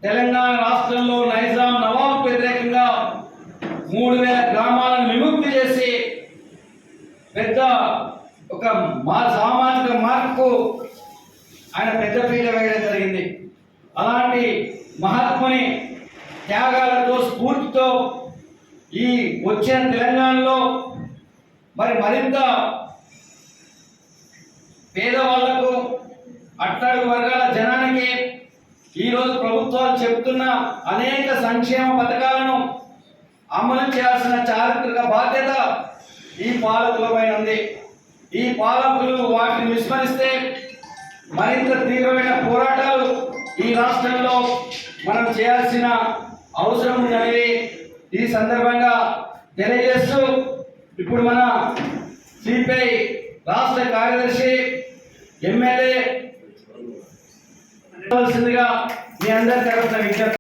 తెలంగాణ రాష్ట్రంలో నైజాం నవాబ్ వ్యతిరేకంగా 3000 గ్రామాలను విముక్తి చేసి పెద్ద ఒక సామాజిక మార్పుకు ఆయన పెద్ద పీట వేయడం జరిగింది. అలాంటి మహాత్ముని త్యాగాలతో స్ఫూర్తితో ఈ వచ్చిన తెలంగాణలో మరింత పేదవాళ్లకు అట్టడుగు వర్గాల జనానికి ఈరోజు ప్రభుత్వాలు చెబుతున్న అనేక సంక్షేమ పథకాలను అమలు చేయాల్సిన చారిత్రక బాధ్యత ఈ పాలకులపై ఉంది. ఈ పాలకులు వాటిని విస్మరిస్తే మరింత తీవ్రమైన పోరాటాలు ఈ రాష్ట్రంలో మనం చేయాల్సిన అవసరం ఉందనేది ఈ సందర్భంగా తెలియజేస్తూ ఇప్పుడు మన సిపిఐ రాష్ట్ర కార్యదర్శి ఎమ్మెల్యే మీ అందరి తరఫున విజ్ఞప్తి